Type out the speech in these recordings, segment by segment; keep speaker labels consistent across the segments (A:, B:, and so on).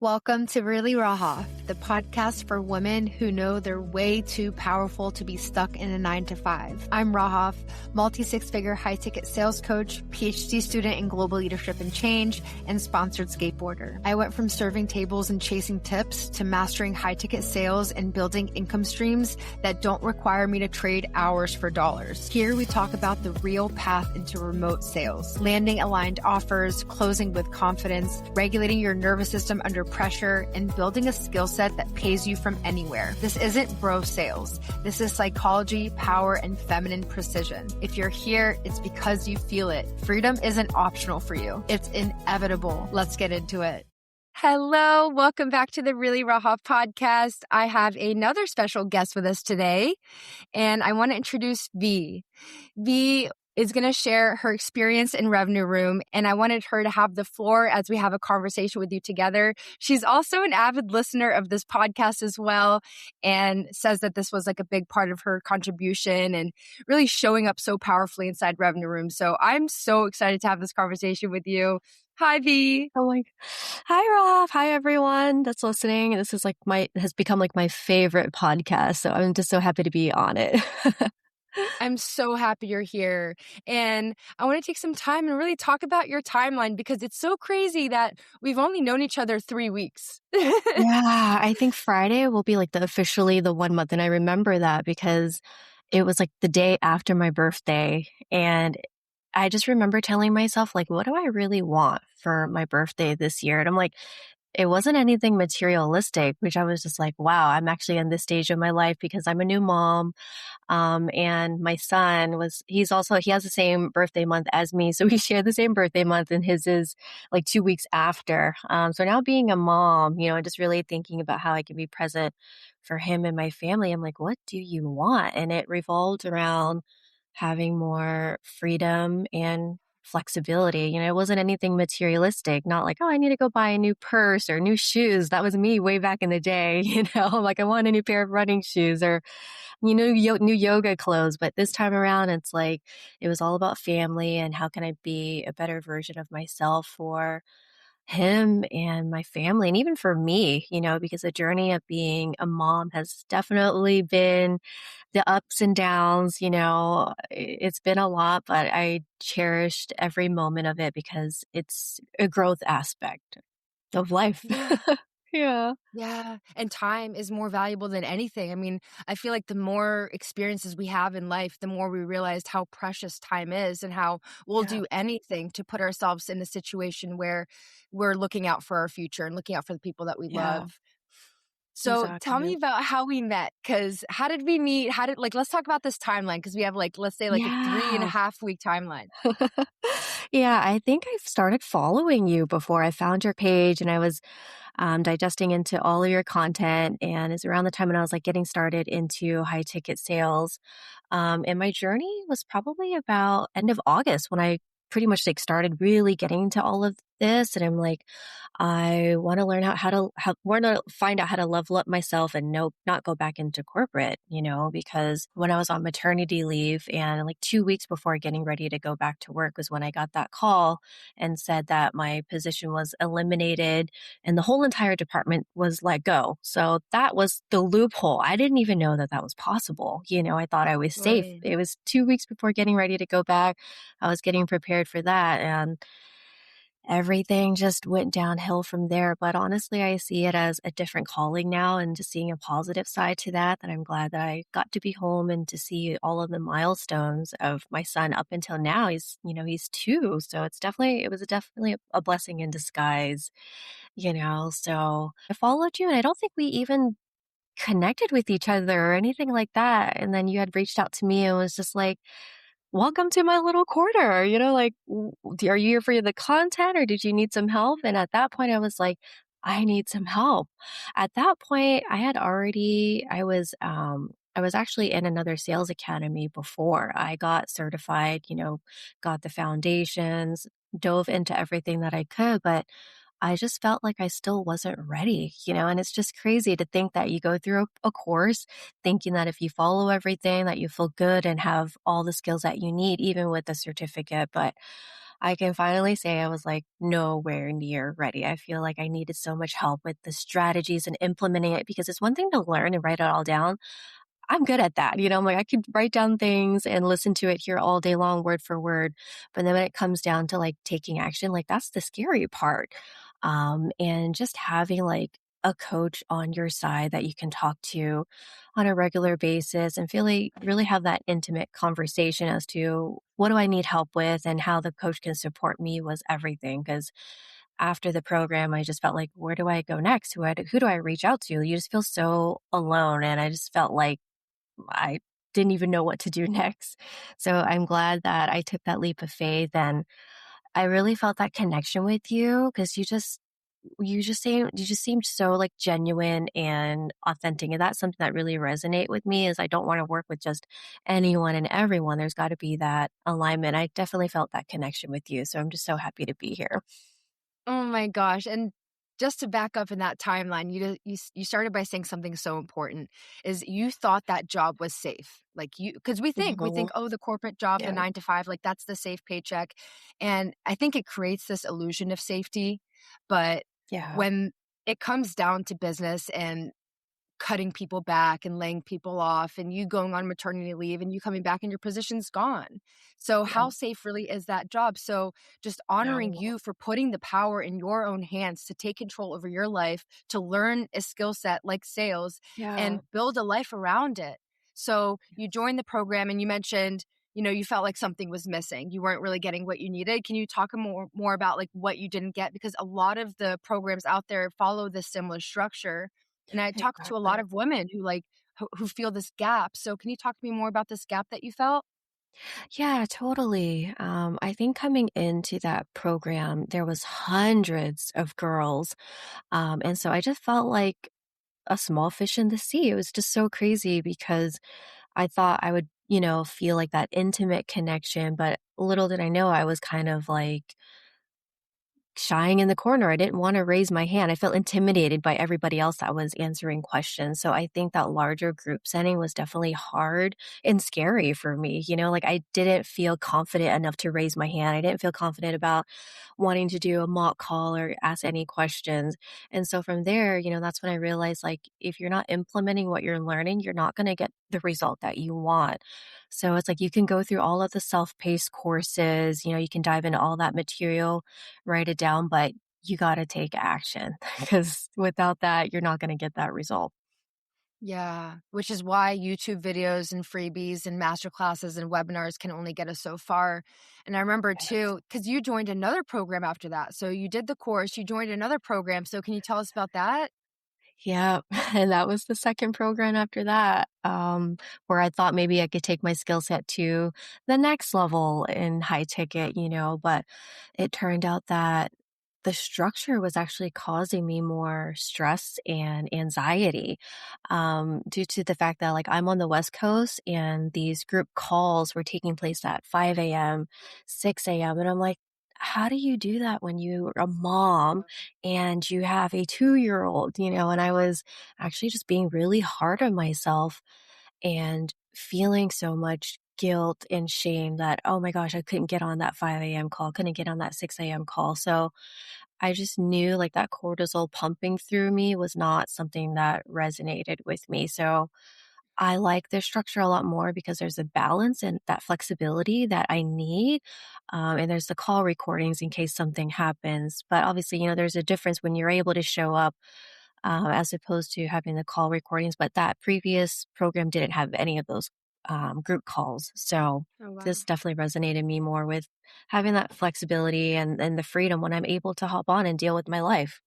A: Welcome to Really Raha, the podcast for women who know they're way too powerful to be stuck in a 9-to-5. I'm Raha, multi-six-figure high-ticket sales coach, PhD student in global leadership and change, and sponsored skateboarder. I went from serving tables and chasing tips to mastering high-ticket sales and building income streams that don't require me to trade hours for dollars. Here we talk about the real path into remote sales, landing aligned offers, closing with confidence, regulating your nervous system under pressure, and building a skill set that pays you from anywhere. This isn't bro sales. This is psychology, power, and feminine precision. If you're here, it's because you feel it. Freedom isn't optional for you. It's inevitable. Let's get into it. Hello, welcome back to the Really Raha podcast. I have another special guest with us today, and I want to introduce V. V is going to share her experience in Revenue Room, and I wanted her to have the floor as we have a conversation with you together. She's also an avid listener of this podcast as well, and says that this was like a big part of her contribution and really showing up so powerfully inside Revenue Room. So I'm so excited to have this conversation with you. Hi, V.
B: I'm like, hi, Rob. Hi, everyone that's listening. This is has become like my favorite podcast. So I'm just so happy to be on it.
A: I'm so happy you're here. And I want to take some time and really talk about your timeline because it's so crazy that we've only known each other 3 weeks.
B: Yeah, I think Friday will be like officially the 1 month. And I remember that because it was like the day after my birthday. And I just remember telling myself, like, what do I really want for my birthday this year? And I'm like, it wasn't anything materialistic, which I was just like, wow, I'm actually in this stage of my life because I'm a new mom. And my son he has the same birthday month as me. So we share the same birthday month and his is like 2 weeks after. So now being a mom, just really thinking about how I can be present for him and my family. I'm like, what do you want? And it revolved around having more freedom and flexibility. It wasn't anything materialistic, not like, oh, I need to go buy a new purse or new shoes. That was me way back in the day, like I want a new pair of running shoes or, new yoga clothes. But this time around, it's like, it was all about family and how can I be a better version of myself for him and my family and even for me, because the journey of being a mom has definitely been the ups and downs, it's been a lot, but I cherished every moment of it because it's a growth aspect of life.
A: Yeah.
B: Yeah.
A: Yeah. And time is more valuable than anything. I mean, I feel like the more experiences we have in life, the more we realize how precious time is and how we'll do anything to put ourselves in a situation where we're looking out for our future and looking out for the people that we love. So tell me about how we met, because how did we meet? Let's talk about this timeline, because we have let's say a 3.5 week timeline.
B: Yeah, I think I started following you before I found your page and I was digesting into all of your content. And it's around the time when I was like getting started into high ticket sales. And my journey was probably about end of August when I pretty much started really getting into all of this. And I'm like, I want to learn want to find out how to level up myself and not go back into corporate, because when I was on maternity leave and like 2 weeks before getting ready to go back to work was when I got that call and said that my position was eliminated and the whole entire department was let go. So that was the loophole. I didn't even know that was possible. I thought I was safe.
A: Right.
B: It was 2 weeks before getting ready to go back. I was getting prepared for that. And everything just went downhill from there. But honestly, I see it as a different calling now and just seeing a positive side to that I'm glad that I got to be home and to see all of the milestones of my son up until now. He's 2. So it was definitely a blessing in disguise, So I followed you and I don't think we even connected with each other or anything like that. And then you had reached out to me and was just like, welcome to my little corner, are you here for the content or did you need some help? And at that point I was like, I need some help. At that point I was actually in another sales academy before I got certified, got the foundations, dove into everything that I could, but I just felt like I still wasn't ready, and it's just crazy to think that you go through a course thinking that if you follow everything that you feel good and have all the skills that you need, even with a certificate. But I can finally say I was like nowhere near ready. I feel like I needed so much help with the strategies and implementing it because it's one thing to learn and write it all down. I'm good at that. I'm like, I could write down things and listen to it here all day long, word for word. But then when it comes down to like taking action, like that's the scary part. And just having like a coach on your side that you can talk to on a regular basis and feel like really have that intimate conversation as to what do I need help with and how the coach can support me was everything. Because after the program, I just felt like, where do I go next? Who do I reach out to? You just feel so alone. And I just felt like I didn't even know what to do next. So I'm glad that I took that leap of faith and I really felt that connection with you because you just seemed so like genuine and authentic. And that's something that really resonate with me is I don't want to work with just anyone and everyone. There's got to be that alignment. I definitely felt that connection with you. So I'm just so happy to be here.
A: Oh my gosh, and just to back up in that timeline, you started by saying something so important, is you thought that job was safe. Like, because we think,
B: Mhm.
A: "Oh, the corporate job, the
B: Yeah.
A: 9 to 5, like, that's the safe paycheck." And I think it creates this illusion of safety, but
B: Yeah.
A: when it comes down to business and cutting people back and laying people off and you going on maternity leave and you coming back and your position's gone. So
B: Yeah.
A: how safe really is that job? So just honoring
B: No.
A: you for putting the power in your own hands to take control over your life, to learn a skill set like sales
B: Yeah.
A: and build a life around it. So you joined the program and you mentioned, you felt like something was missing. You weren't really getting what you needed. Can you talk more about like what you didn't get? Because a lot of the programs out there follow this similar structure and I talk to a lot
B: Exactly.
A: of women who like who feel this gap. So can you talk to me more about this gap that you felt?
B: Yeah, totally. I think coming into that program, there was hundreds of girls. And so I just felt like a small fish in the sea. It was just so crazy because I thought I would, feel like that intimate connection, but little did I know I was kind of like shying in the corner. I didn't want to raise my hand. I felt intimidated by everybody else that was answering questions. So I think that larger group setting was definitely hard and scary for me. Like I didn't feel confident enough to raise my hand. I didn't feel confident about wanting to do a mock call or ask any questions. And so from there, that's when I realized like if you're not implementing what you're learning, you're not going to get the result that you want. So it's like you can go through all of the self-paced courses, you can dive into all that material, write it down, but you gotta take action because without that, you're not gonna get that result.
A: Yeah, which is why YouTube videos and freebies and masterclasses and webinars can only get us so far. And I remember
B: Yes.
A: too, because you joined another program after that. So you did the course, you joined another program. So can you tell us about that?
B: Yeah, and that was the second program after that, where I thought maybe I could take my skill set to the next level in high ticket, but it turned out that the structure was actually causing me more stress and anxiety, due to the fact that, like, I'm on the West Coast and these group calls were taking place at 5 a.m., 6 a.m., and I'm like, how do you do that when you're a mom and you have a 2-year-old, and I was actually just being really hard on myself and feeling so much guilt and shame that, oh my gosh, I couldn't get on that 5 a.m. call, couldn't get on that 6 a.m. call. So I just knew like that cortisol pumping through me was not something that resonated with me. So I like this structure a lot more because there's a balance and that flexibility that I need. And there's the call recordings in case something happens. But obviously, there's a difference when you're able to show up as opposed to having the call recordings. But that previous program didn't have any of those group calls. So
A: Oh, wow.
B: this definitely resonated me more with having that flexibility and the freedom when I'm able to hop on and deal with my life.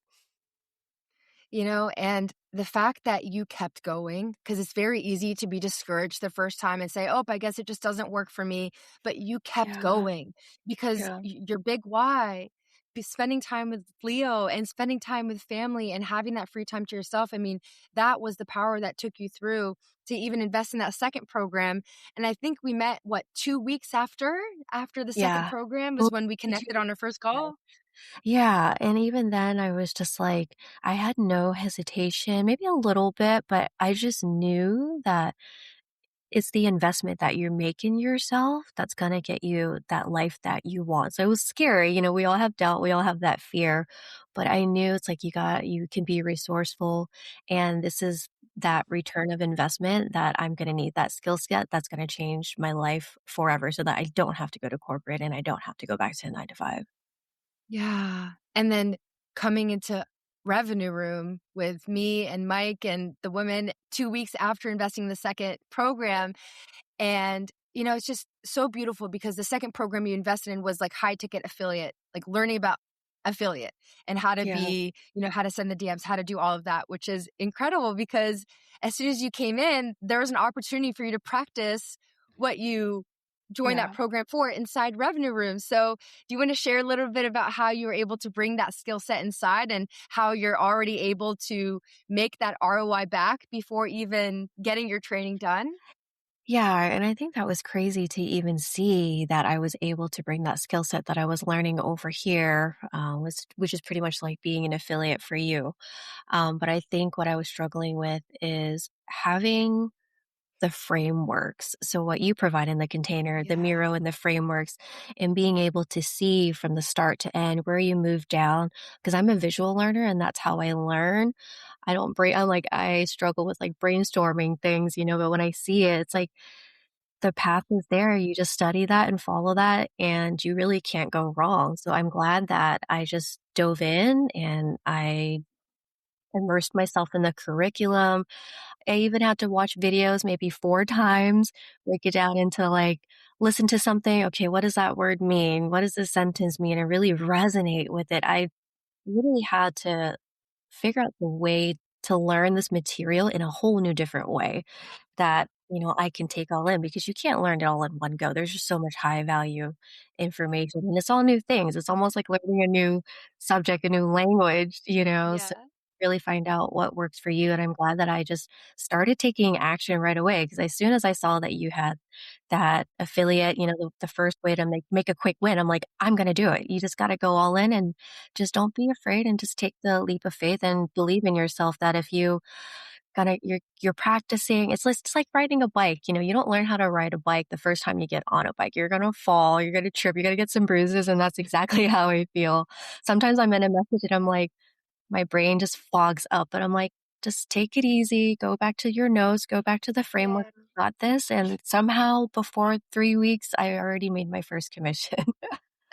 A: And the fact that you kept going, because it's very easy to be discouraged the first time and say, oh, I guess it just doesn't work for me. But you kept
B: Yeah.
A: going because
B: Yeah.
A: your big why, spending time with Leo and spending time with family and having that free time to yourself. I mean, that was the power that took you through to even invest in that second program. And I think we met, what, 2 weeks after the second
B: Yeah.
A: program
B: Well,
A: was when we
B: maybe 2
A: connected on
B: weeks
A: our first
B: ago.
A: call.
B: Yeah, and even then I was just like I had no hesitation, maybe a little bit, but I just knew that it's the investment that you make in yourself that's gonna get you that life that you want. So it was scary, we all have doubt, we all have that fear, but I knew it's like you can be resourceful, and this is that return of investment that I'm gonna need, that skill set that's gonna change my life forever so that I don't have to go to corporate and I don't have to go back to a 9 to 5.
A: Yeah. And then coming into revenue room with me and Mike and the women 2 weeks after investing in the second program, and, it's just so beautiful because the second program you invested in was like high ticket affiliate, like learning about affiliate and how to
B: Yeah,
A: be, how to send the DMs, how to do all of that, which is incredible because as soon as you came in, there was an opportunity for you to practice what you joined that
B: yeah.
A: program for inside revenue room. So do you want to share a little bit about how you were able to bring that skill set inside and how you're already able to make that ROI back before even getting your training done?
B: Yeah, and I think that was crazy to even see that I was able to bring that skill set that I was learning over here, which is pretty much like being an affiliate for you. But I think what I was struggling with is having the frameworks. So what you provide in the container, the
A: Yeah.
B: Miro and the frameworks, and being able to see from the start to end where you move down. Because I'm a visual learner and that's how I learn. I struggle with like brainstorming things, but when I see it, it's like the path is there. You just study that and follow that, and you really can't go wrong. So I'm glad that I just dove in and I immersed myself in the curriculum. I even had to watch videos maybe 4 times, break it down into, like, listen to something, "Okay, what does that word mean? What does this sentence mean?" And really resonate with it. I really had to figure out the way to learn this material in a whole new different way that, I can take all in because you can't learn it all in one go. There's just so much high value information and it's all new things. It's almost like learning a new subject, a new language. So
A: Yeah.
B: really find out what works for you. And I'm glad that I just started taking action right away because as soon as I saw that you had that affiliate, the first way to make a quick win, I'm like, I'm going to do it. You just got to go all in and just don't be afraid and just take the leap of faith and believe in yourself that if you you're practicing. It's like riding a bike. You don't learn how to ride a bike the first time you get on a bike. You're gonna fall, you're gonna trip, you're gonna get some bruises, and that's exactly how I feel. Sometimes I'm in a message and I'm like, my brain just fogs up, but I'm like, just take it easy, go back to your notes, go back to the framework,
A: Yeah.
B: got this. And somehow before 3 weeks, I already made my first commission.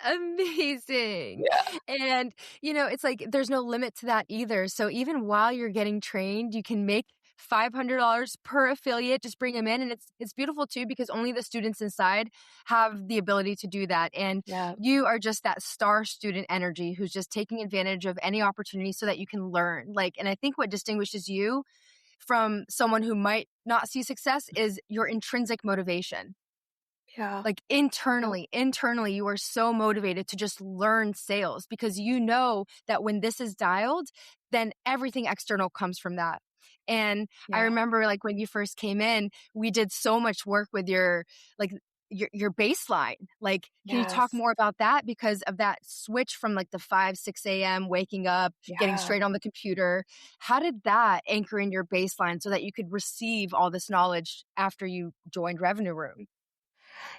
A: Amazing.
B: Yeah.
A: And, it's like there's no limit to that either. So even while you're getting trained, you can make $500 per affiliate, just bring them in. And it's beautiful too, because only the students inside have the ability to do that. And
B: Yeah.
A: you are just that star student energy who's just taking advantage of any opportunity so that you can learn. And I think what distinguishes you from someone who might not see success is your intrinsic motivation.
B: Yeah.
A: Like
B: Yep.
A: internally, you are so motivated to just learn sales because you know that when this is dialed, then everything external comes from that. And I
B: Yeah.
A: remember like when you first came in, we did so much work with like your baseline. Like, can you talk
B: Yes.
A: more about that? Because of that switch from like the 5, 6 a.m. waking up, getting
B: Yeah.
A: straight on the computer. How did that anchor in your baseline so that you could receive all this knowledge after you joined Revenue Room?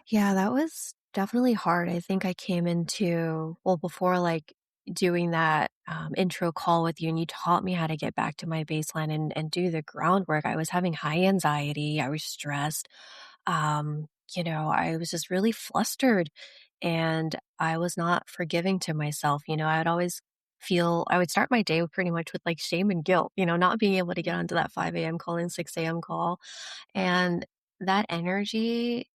B: Yeah, that was definitely hard. I think I came into, well, before like doing that intro call with you, and you taught me how to get back to my baseline and do the groundwork. I was having high anxiety. I was stressed. I was just really flustered and I was not forgiving to myself. I would start my day pretty much with like shame and guilt, not being able to get onto that 5 a.m. call and 6 a.m. call. And that energy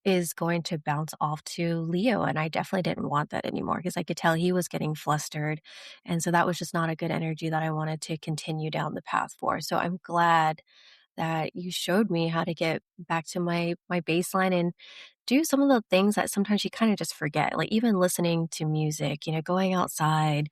B: is going to bounce off to Leo, and I definitely didn't want that anymore because I could tell he was getting flustered, and so that was just not a good energy that I wanted to continue down the path for. So I'm glad that you showed me how to get back to my baseline and do some of the things that sometimes you kind of just forget, like even listening to music, going outside,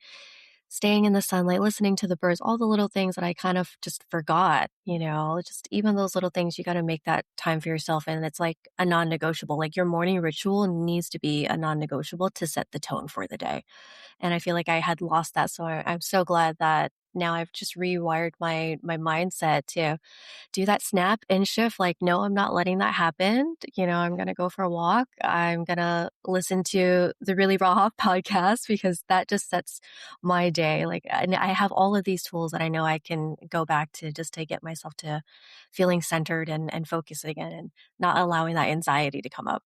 B: staying in the sunlight, listening to the birds, all the little things that I kind of just forgot. Just even those little things, you got to make that time for yourself. And it's like a non negotiable, like your morning ritual needs to be a non negotiable to set the tone for the day. And I feel like I had lost that. So I'm so glad that now I've just rewired my mindset to do that snap and shift. Like, no, I'm not letting that happen. I'm going to go for a walk. I'm going to listen to the Really Raw Hawk podcast because that just sets my day. Like, and I have all of these tools that I know I can go back to just to get myself to feeling centered and focused again and not allowing that anxiety to come up.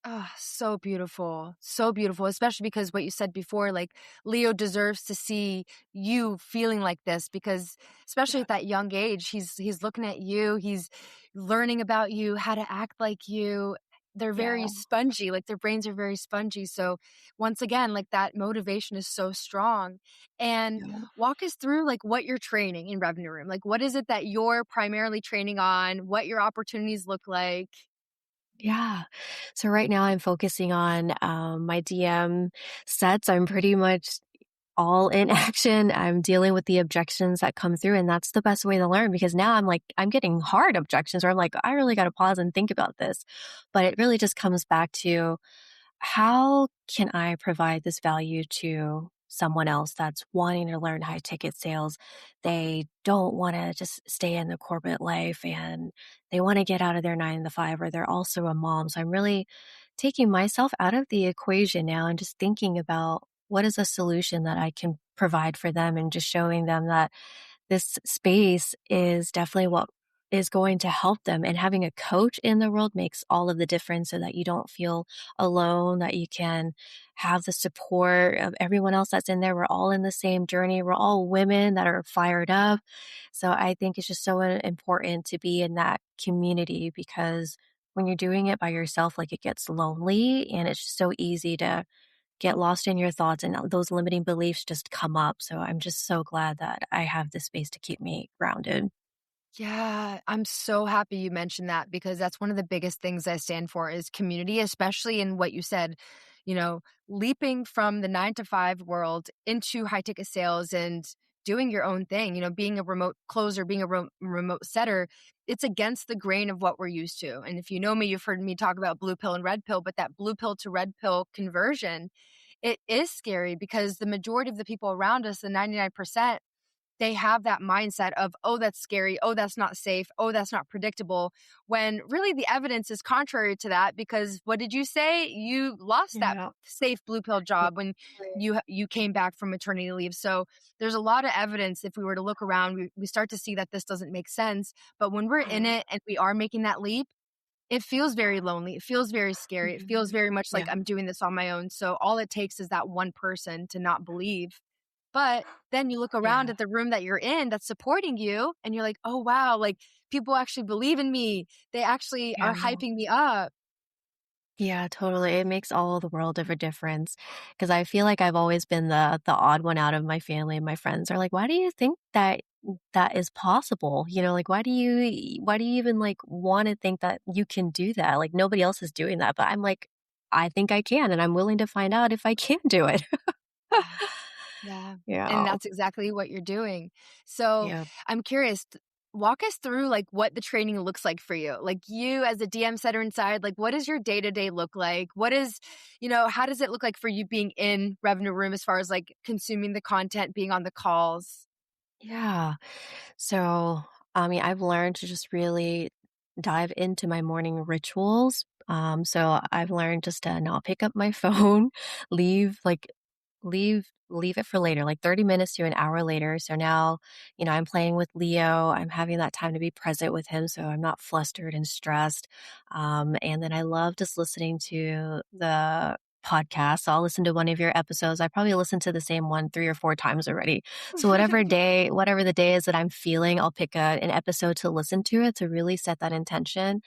A: Oh, so beautiful. So beautiful, especially because what you said before, like Leo deserves to see you feeling like this because especially
B: Yeah.
A: at that young age, he's looking at you, he's learning about you, how to act like you. They're very
B: Yeah.
A: spongy, like their brains are very spongy. So once again, like that motivation is so strong. And
B: Yeah.
A: walk us through like what you're training in Revenue Room. Like what is it that you're primarily training on? What your opportunities look like?
B: Yeah. So right now I'm focusing on my DM sets. I'm pretty much all in action. I'm dealing with the objections that come through. And that's the best way to learn because now I'm getting hard objections where I'm like, I really got to pause and think about this. But it really just comes back to how can I provide this value to someone else that's wanting to learn high ticket sales? They don't want to just stay in the corporate life and they want to get out of their 9 to 5, or they're also a mom. So I'm really taking myself out of the equation now and just thinking about what is a solution that I can provide for them and just showing them that this space is definitely what is going to help them. And having a coach in the world makes all of the difference so that you don't feel alone, that you can have the support of everyone else that's in there. We're all in the same journey. We're all women that are fired up. So I think it's just so important to be in that community because when you're doing it by yourself, like it gets lonely and it's just so easy to get lost in your thoughts and those limiting beliefs just come up. So I'm just so glad that I have this space to keep me grounded.
A: Yeah, I'm so happy you mentioned that because that's one of the biggest things I stand for is community, especially in what you said, leaping from the 9 to 5 world into high ticket sales and doing your own thing, being a remote closer, being a remote setter, it's against the grain of what we're used to. And if you know me, you've heard me talk about blue pill and red pill, but that blue pill to red pill conversion, it is scary because the majority of the people around us, the 99%, they have that mindset of, oh, that's scary. Oh, that's not safe. Oh, that's not predictable. When really the evidence is contrary to that, because what did you say? You lost that
B: Yeah.
A: safe blue pill job when you came back from maternity leave. So there's a lot of evidence. If we were to look around, we start to see that this doesn't make sense. But when we're in
B: Yeah.
A: it and we are making that leap, it feels very lonely. It feels very scary. It feels
B: Mhm.
A: very much like
B: Yeah.
A: I'm doing this on my own. So all it takes is that one person to not believe, but then you look around
B: Yeah.
A: at the room that you're in that's supporting you and you're like, "Oh, wow, like, people actually believe in me. They actually are
B: Yeah.
A: hyping me up."
B: Yeah, totally. It makes all the world of a difference because I feel like I've always been the odd one out of my family, and my friends are like, "Why do you think that is possible?" Like, why do you even, like, wanna think that you can do that? Like, nobody else is doing that, but I'm like, "I think I can, and I'm willing to find out if I can do it."
A: Yeah. Yeah, and
B: Yeah.
A: that's exactly what you're doing. So,
B: Yeah.
A: I'm curious, walk us through, like, what the training looks like for you. Like, you as a DM setter inside, like, what does your day-to-day look like? How does it look like for you being in Revenue Room as far as, like, consuming the content, being on the calls?
B: Yeah. So, I mean, I've learned to just really dive into my morning rituals. So I've learned just to not pick up my phone, leave like leave it for later, like 30 minutes to an hour later. So now, I'm playing with Leo. I'm having that time to be present with him so I'm not flustered and stressed. And then I love just listening to the podcast. So I'll listen to one of your episodes. I probably listened to the same one 3 or 4 times already. So whatever the day is that I'm feeling, I'll pick an episode to listen to it to really set that intention.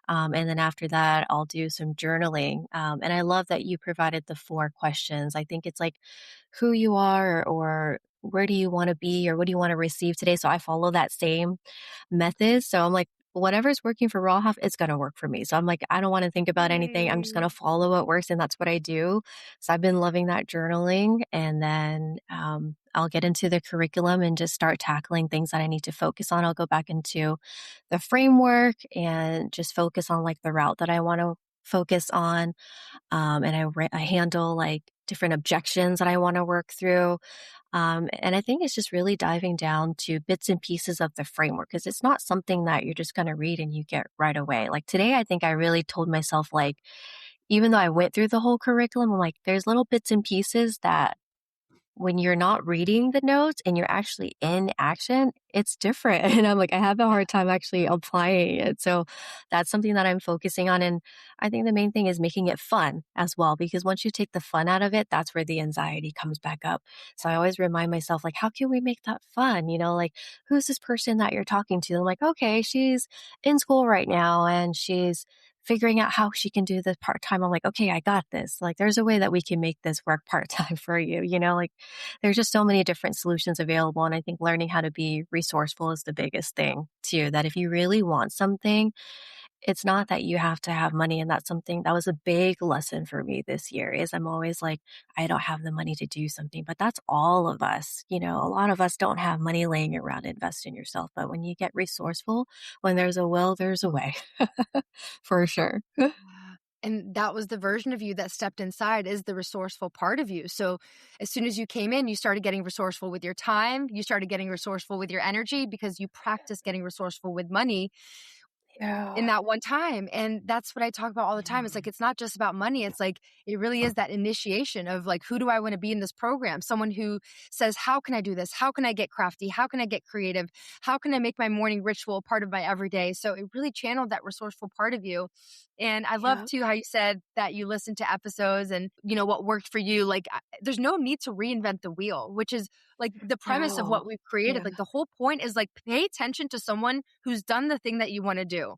B: And then after that, I'll do some journaling. And I love that you provided the 4 questions. I think it's like who you are or where do you want to be or what do you want to receive today. So I follow that same method. So I'm like, whatever's working for Raw Health, it's going to work for me. So I'm like, I don't want to think about anything. I'm just going
A: Right.
B: to follow what works. And that's what I do. So I've been loving that journaling. And then I'll get into the curriculum and just start tackling things that I need to focus on. I'll go back into the framework and just focus on like the route that I want to focus on. And I handle like different objections that I want to work through. And I think it's just really diving down to bits and pieces of the framework because it's not something that you're just going to read and you get right away. Like today, I think I really told myself, like, even though I went through the whole curriculum, I'm like, there's little bits and pieces that when you're not reading the notes and you're actually in action, it's different. And I'm like, I have a
A: Yeah.
B: hard time actually applying it. So that's something that I'm focusing on. And I think the main thing is making it fun as well, because once you take the fun out of it, that's where the anxiety comes back up. So I always remind myself, like, how can we make that fun? Like, who's this person that you're talking to? I'm like, okay, she's in school right now and she's figuring out how she can do this part time. I'm like, okay, I got this. Like, there's a way that we can make this work part time for you, like there's just so many different solutions available. And I think learning how to be resourceful is the biggest thing too, that if you really want something, it's not that you have to have money. And that's something that was a big lesson for me this year is I'm always like, I don't have the money to do something, but that's all of us. A lot of us don't have money laying around to invest in yourself. But when you get resourceful, when there's a will, there's a way. For sure.
A: And that was the version of you that stepped inside is the resourceful part of you. So as soon as you came in, you started getting resourceful with your time. You started getting resourceful with your energy because you practiced getting resourceful with money in
B: Yeah.
A: that one time. And that's what I talk about all the time. It's like, it's not just about money. It's like, it really is that initiation of like, who do I want to be in this program? Someone who says, how can I do this? How can I get crafty? How can I get creative? How can I make my morning ritual part of my everyday? So it really channeled that resourceful part of you. And I love
B: Yeah.
A: too how you said that you listened to episodes and what worked for you. Like there's no need to reinvent the wheel, which is like the premise of
B: No.
A: what we've created.
B: Yeah.
A: Like the whole point is like pay attention to someone who's done the thing that you want to do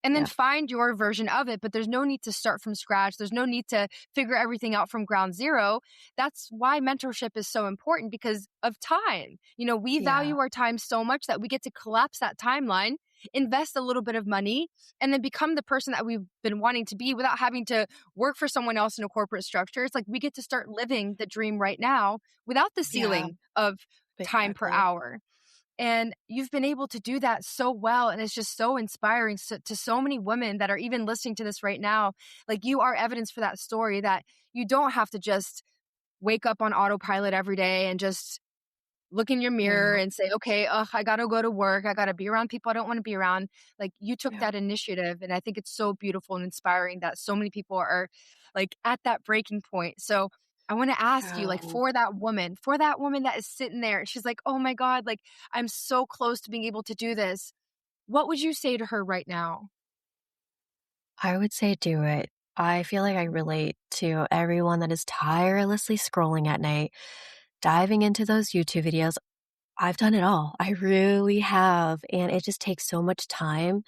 A: and then
B: Yeah.
A: find your version of it. But there's no need to start from scratch. There's no need to figure everything out from ground zero. That's why mentorship is so important because of time. We
B: Yeah.
A: value our time so much that we get to collapse that timeline, invest a little bit of money, and then become the person that we've been wanting to be without having to work for someone else in a corporate structure. It's like we get to start living the dream right now without the
B: Yeah.
A: ceiling of time per
B: Exactly.
A: hour. And you've been able to do that so well. And it's just so inspiring to so many women that are even listening to this right now. Like you are evidence for that story that you don't have to just wake up on autopilot every day and just look in your mirror
B: No.
A: and say, okay, I got to go to work. I got to be around people I don't want to be around. Like you took
B: Yeah.
A: that initiative. And I think it's so beautiful and inspiring that so many people are like at that breaking point. So I want to ask you, like,
B: Oh,
A: for that woman that is sitting there, she's like, oh my God, like I'm so close to being able to do this. What would you say to her right now?
B: I would say do it. I feel like I relate to everyone that is tirelessly scrolling at night, diving into those YouTube videos. I've done it all. I really have. And it just takes so much time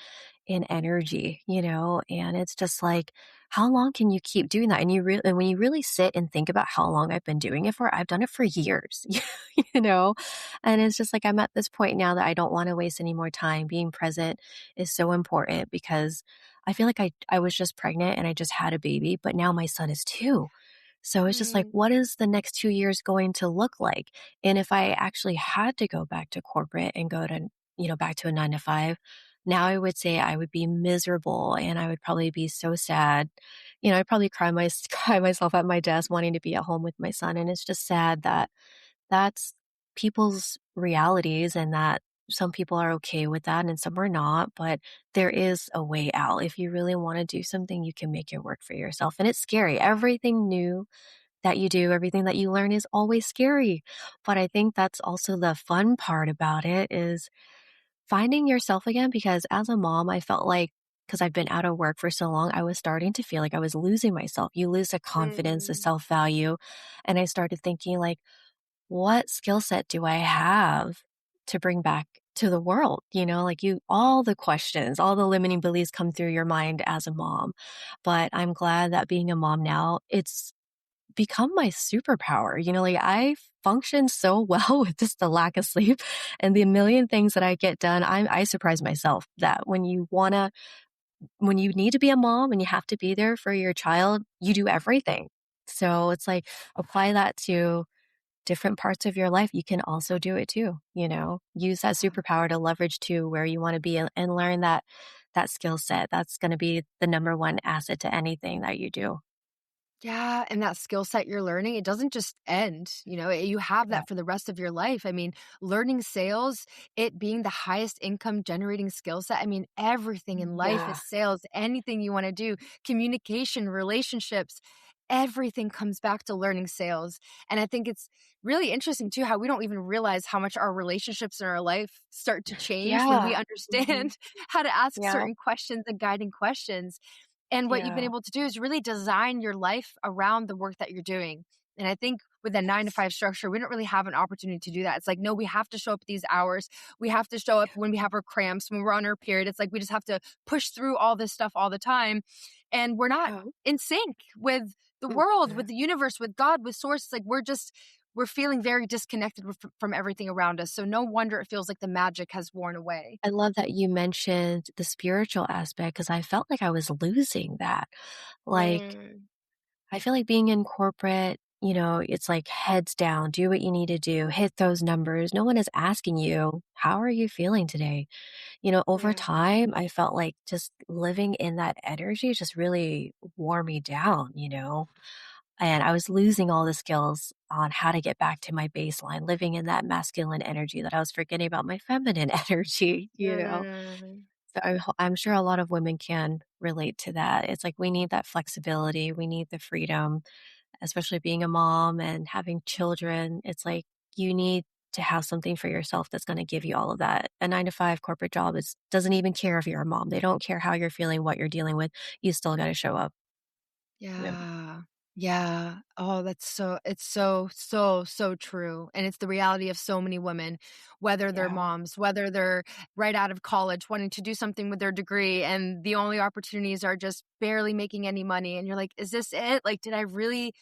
B: and energy, and it's just like, how long can you keep doing that? And when you really sit and think about how long I've been doing it for, I've done it for years, you know, and it's just like, I'm at this point now that I don't want to waste any more time. Being present is so important because I feel like I was just pregnant and I just had a baby, but now my son is 2. So it's just like,
A: Mm,
B: what is the next 2 years going to look like? And if I actually had to go back to corporate and go to, back to a 9 to 5, now I would say I would be miserable and I would probably be so sad. I'd probably cry myself at my desk wanting to be at home with my son. And it's just sad that that's people's realities and that some people are okay with that and some are not, but there is a way out. If you really want to do something, you can make it work for yourself. And it's scary. Everything new that you do, everything that you learn is always scary. But I think that's also the fun part about it is finding yourself again, because as a mom, I felt like because I've been out of work for so long, I was starting to feel like I was losing myself. You lose the confidence, the
A: mm,
B: self-value. And I started thinking like, what skill set do I have to bring back to the world? Like all the questions, all the limiting beliefs come through your mind as a mom. But I'm glad that being a mom now, it's become my superpower. Like I function so well with just the lack of sleep and the million things that I get done. I surprise myself that when you need to be a mom and you have to be there for your child, you do everything. So it's like apply that to different parts of your life. You can also do it too, use that superpower to leverage to where you want to be and learn that skill set. That's going to be the number one asset to anything that you do.
A: Yeah, and that skill set you're learning, it doesn't just end, you have
B: Yeah.
A: that for the rest of your life. I mean, learning sales, it being the highest income generating skill set, I mean, everything in life
B: Yeah.
A: is sales, anything you wanna do, communication, relationships, everything comes back to learning sales. And I think it's really interesting too how we don't even realize how much our relationships in our life start to change when we
B: Yeah. Mhm.
A: understand how to ask
B: Yeah.
A: certain questions and guiding questions. And what you've been
B: Yeah.
A: able to do is really design your life around the work that you're doing. And I think with a 9 to
B: Yes.
A: 5 structure, we don't really have an opportunity to do that. It's like, no, we have to show up at these hours. We have to show up when we have our cramps, when we're on our period. It's like we just have to push through all this stuff all the time. And we're not
B: Yeah.
A: in sync with the world, with
B: Mhm.
A: the universe, with God, with source. Like we're feeling very disconnected from everything around us. So no wonder it feels like the magic has worn away.
B: I love that you mentioned the spiritual aspect because I felt like I was losing that. Like,
A: Mm,
B: I feel like being in corporate, it's like heads down, do what you need to do, hit those numbers. No one is asking you, how are you feeling today? Over
A: yeah.
B: time, I felt like just living in that energy just really wore me down. And I was losing all the skills on how to get back to my baseline, living in that masculine energy that I was forgetting about my feminine energy.
A: Mm,
B: So I'm sure a lot of women can relate to that. It's like we need that flexibility, we need the freedom, especially being a mom and having children. It's like you need to have something for yourself that's going to give you all of that. A 9 to 5 corporate job is doesn't even care if you're a mom. They don't care how you're feeling, what you're dealing with. You still got to show up. Yeah.
A: yeah. Yeah. Oh, it's so, so, so true. And it's the reality of so many women, whether they're
B: Yeah.
A: moms, whether they're right out of college wanting to do something with their degree, and the only opportunities are just barely making any money. And you're like, is this it? Like, did I really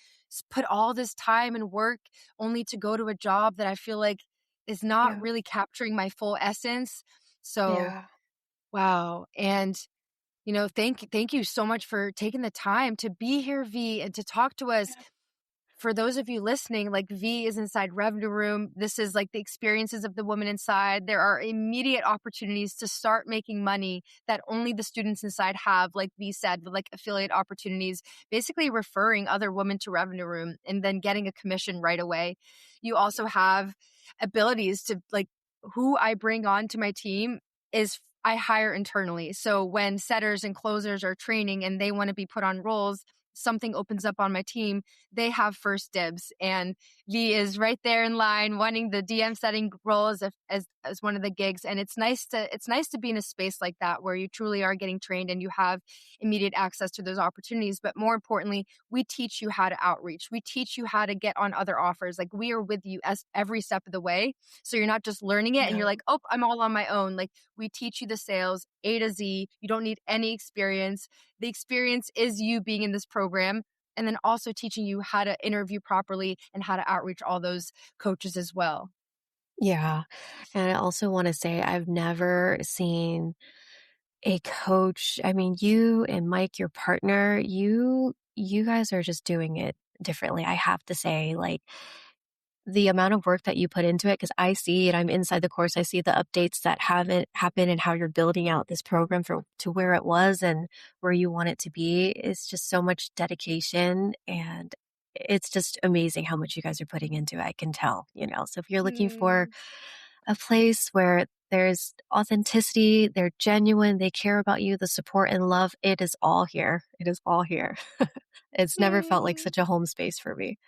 A: put all this time and work only to go to a job that I feel like is not
B: Yeah.
A: really capturing my full essence? So,
B: Yeah.
A: wow. And thank you so much for taking the time to be here, V, and to talk to us.
B: Yeah.
A: For those of you listening, like V is inside Revenue Room. This is like the experiences of the woman inside. There are immediate opportunities to start making money that only the students inside have, like V said, with like affiliate opportunities, basically referring other women to Revenue Room and then getting a commission right away. You also have abilities to like who I bring on to my team is I hire internally. So when setters and closers are training and they want to be put on roles, something opens up on my team, they have first dibs. And V is right there in line wanting the DM setting role as one of the gigs. And it's nice to be in a space like that where you truly are getting trained and you have immediate access to those opportunities. But more importantly, we teach you how to outreach. We teach you how to get on other offers. Like we are with you as every step of the way. So you're not just learning it and
B: Yeah.
A: you're like, oh, I'm all on my own. Like we teach you the sales A to Z. You don't need any experience. The experience is you being in this program and then also teaching you how to interview properly and how to outreach all those coaches as well.
B: Yeah. And I also want to say I've never seen a coach. I mean, you and Mike, your partner, you guys are just doing it differently. I have to say, like the amount of work that you put into it, because I see it, I'm inside the course, I see the updates that haven't happened and how you're building out this program for to where it was and where you want it to be. It's just so much dedication and it's just amazing how much you guys are putting into it. I can tell. So if you're looking for
A: Mm,
B: a place where there's authenticity, they're genuine, they care about you, the support and love, it is all here. It is all here. It's never felt like
A: mm,
B: such a home space for me.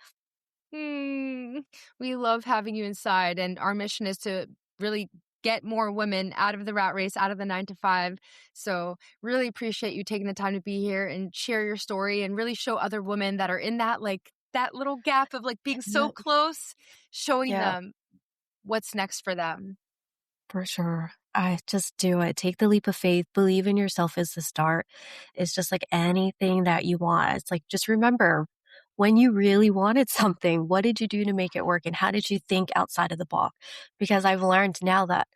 A: mm. We love having you inside, and our mission is to really get more women out of the rat race, out of the 9 to 5. So, really appreciate you taking the time to be here and share your story and really show other women that are in that little gap of like being so
B: Yeah.
A: close, showing
B: Yeah.
A: them what's next for them.
B: For sure. I just do it. Take the leap of faith. Believe in yourself is the start. It's just like anything that you want. It's like, just remember when you really wanted something, what did you do to make it work? And how did you think outside of the box? Because I've learned now that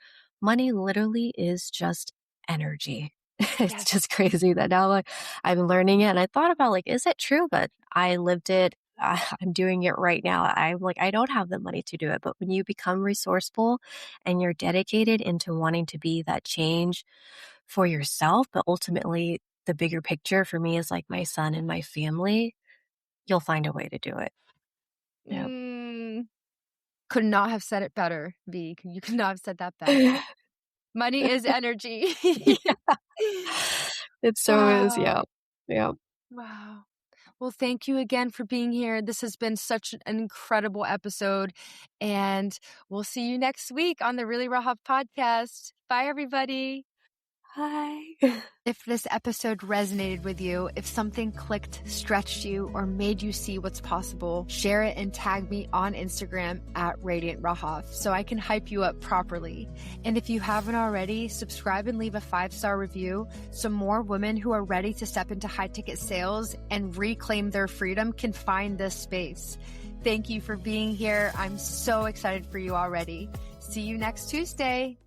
B: money literally is just energy. It's
A: Yes.
B: just crazy that now I'm learning it. And I thought about like, is it true? But I lived it. I'm doing it right now. I'm like, I don't have the money to do it. But when you become resourceful, and you're dedicated into wanting to be that change for yourself, but ultimately the bigger picture for me is like my son and my family. you'll find a way to do it. Yeah.
A: Could not have said it better, V. You could not have said that better. Money is energy.
B: Yeah. It so is. Yeah. Yeah.
A: Wow. Well, thank you again for being here. This has been such an incredible episode, and we'll see you next week on the Really Raw podcast. Bye, everybody.
B: Hi.
A: If this episode resonated with you, if something clicked, stretched you, or made you see what's possible, share it and tag me on Instagram at Radiant Rahav so I can hype you up properly. And if you haven't already, subscribe and leave a 5-star review so more women who are ready to step into high-ticket sales and reclaim their freedom can find this space. Thank you for being here. I'm so excited for you already. See you next Tuesday.